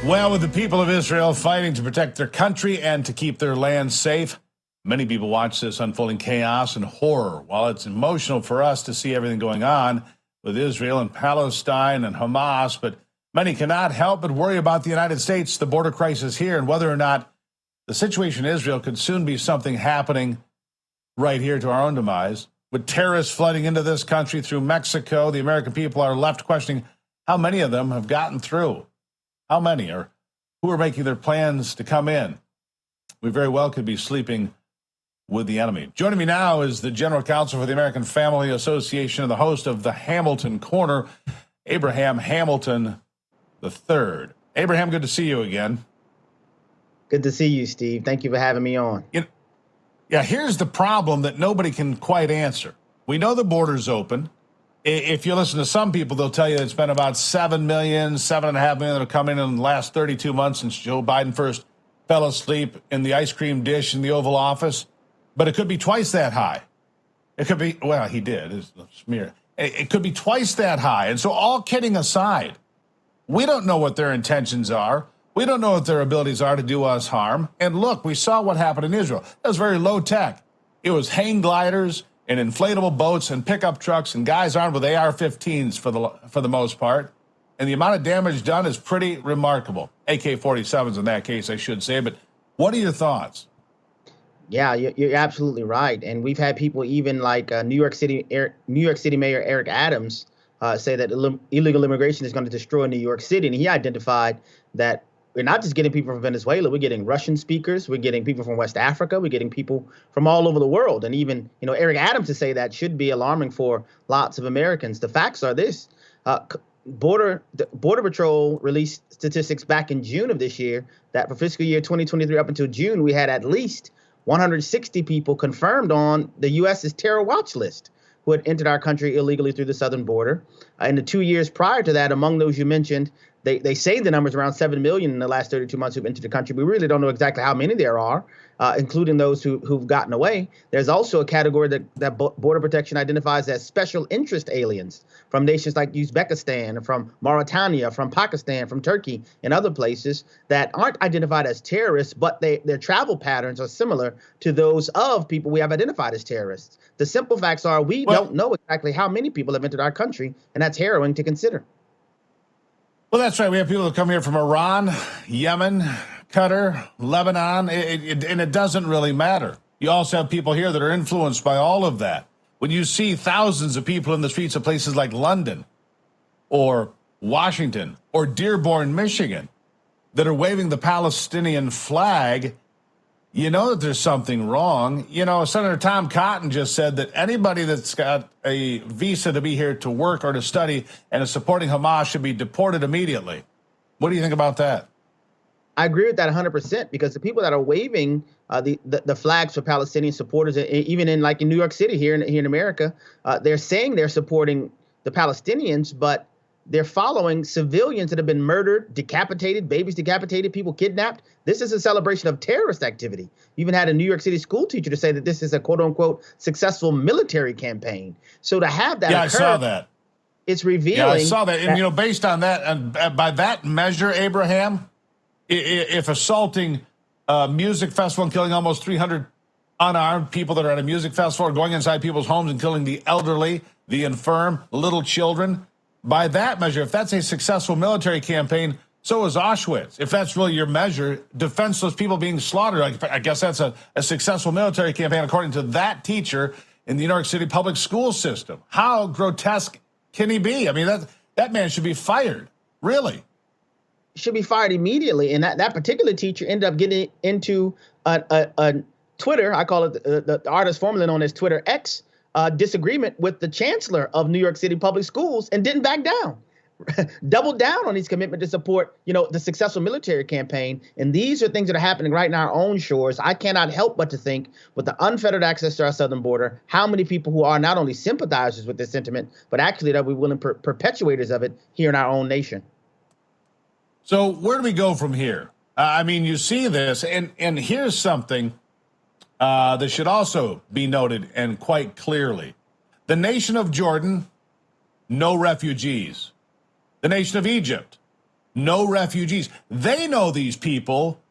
Well, with the people of Israel fighting to protect their country and to keep their land safe, many people watch this unfolding chaos and horror. While it's emotional for us to see everything going on with Israel and Palestine and Hamas, but many cannot help but worry about the United States, the border crisis here, and whether or not the situation in Israel could soon be something happening right here to our own demise. With terrorists flooding into this country through Mexico, the American people are left questioning how many of them have gotten through. How many are who are making their plans to come in? We very well could be sleeping with the enemy. Joining me now is the General Counsel for the American Family Association and the host of the Hamilton Corner, Abraham Hamilton III. Abraham, good to see you again. Good to see you, Steve. Thank you for having me on. Yeah, here's the problem that nobody can quite answer. We know the border's open. If you listen to some people, they'll tell you it's been about 7 million, 7.5 million that have come in the last 32 months since Joe Biden first fell asleep in the ice cream dish in the Oval Office. But it could be twice that high. It could be, well, he did, it's a smear. It could be twice that high. And so all kidding aside, we don't know what their intentions are. We don't know what their abilities are to do us harm. And look, we saw what happened in Israel. That was very low tech. It was hang gliders and inflatable boats and pickup trucks and guys armed with AR-15s for the most part. And the amount of damage done is pretty remarkable. AK-47s in that case, I should say. But what are your thoughts? Yeah, you're absolutely right. And we've had people even like New York City Mayor Eric Adams say that illegal immigration is going to destroy New York City. And he identified that we're not just getting people from Venezuela. We're getting Russian speakers. We're getting people from West Africa. We're getting people from all over the world. And even, Eric Adams to say that should be alarming for lots of Americans. The facts are this. Border Patrol released statistics back in June of this year that for fiscal year 2023 up until June, we had at least 160 people confirmed on the U.S.'s terror watch list who had entered our country illegally through the southern border. In the 2 years prior to that, among those you mentioned, they say the number's around 7 million in the last 32 months who've entered the country. We really don't know exactly how many there are, including those who've gotten away. There's also a category that Border Protection identifies as special interest aliens from nations like Uzbekistan, from Mauritania, from Pakistan, from Turkey, and other places that aren't identified as terrorists, but their travel patterns are similar to those of people we have identified as terrorists. The simple facts are we don't know exactly how many people have entered our country, and that's harrowing to consider. Well, that's right. We have people that come here from Iran, Yemen, Qatar, Lebanon, and it doesn't really matter. You also have people here that are influenced by all of that. When you see thousands of people in the streets of places like London or Washington or Dearborn, Michigan, that are waving the Palestinian flag, you know that there's something wrong. Senator Tom Cotton just said that anybody that's got a visa to be here to work or to study and is supporting Hamas should be deported immediately. What do you think about that? I agree with that 100% because the people that are waving the flags for Palestinian supporters, even in New York City here in America, they're saying they're supporting the Palestinians, but they're following civilians that have been murdered, decapitated, babies decapitated, people kidnapped. This is a celebration of terrorist activity. You even had a New York City school teacher to say that this is a quote unquote successful military campaign. So to have that occur, I saw that. It's revealing. Yeah, I saw that. And, based on that, and by that measure, Abraham, if assaulting a music festival and killing almost 300 unarmed people that are at a music festival or going inside people's homes and killing the elderly, the infirm, little children, by that measure, if that's a successful military campaign, so is Auschwitz. If that's really your measure, defenseless people being slaughtered, I guess that's a successful military campaign, according to that teacher in the New York City public school system. How grotesque can he be? I mean, that man should be fired, really. Should be fired immediately. And that particular teacher ended up getting into a Twitter, I call it the artist formerly known as Twitter X, disagreement with the chancellor of New York City public schools and didn't back down. Doubled down on his commitment to support, the successful military campaign. And these are things that are happening right in our own shores. I cannot help but to think with the unfettered access to our southern border, how many people who are not only sympathizers with this sentiment, but actually that we're willing perpetuators of it here in our own nation. So where do we go from here? You see this, and here's something that should also be noted and quite clearly. The nation of Jordan, no refugees. The nation of Egypt, No refugees. They know these people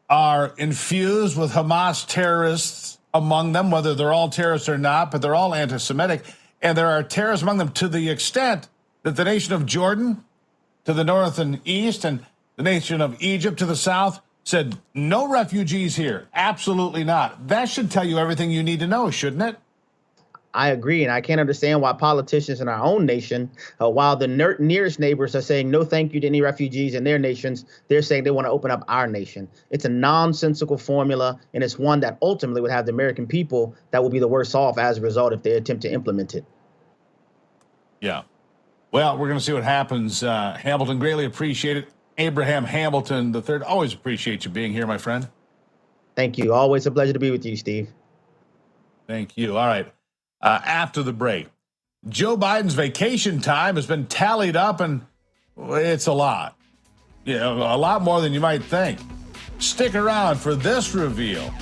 are infused with Hamas terrorists among them, whether they're all terrorists or not, but they're all anti-Semitic. And there are terrorists among them to the extent that the nation of Jordan to the north and east and the nation of Egypt to the south said, no refugees here. Absolutely not. That should tell you everything you need to know, shouldn't it? I agree, and I can't understand why politicians in our own nation, while the nearest neighbors are saying no thank you to any refugees in their nations, they're saying they want to open up our nation. It's a nonsensical formula, and it's one that ultimately would have the American people that will be the worse off as a result if they attempt to implement it. Yeah. Well, we're going to see what happens. Hamilton, greatly appreciate it. Abraham Hamilton III, always appreciate you being here, my friend. Thank you. Always a pleasure to be with you, Steve. Thank you. All right. After the break, Joe Biden's vacation time has been tallied up, and it's a lot. A lot more than you might think. Stick around for this reveal.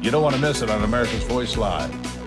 You don't want to miss it on America's Voice Live.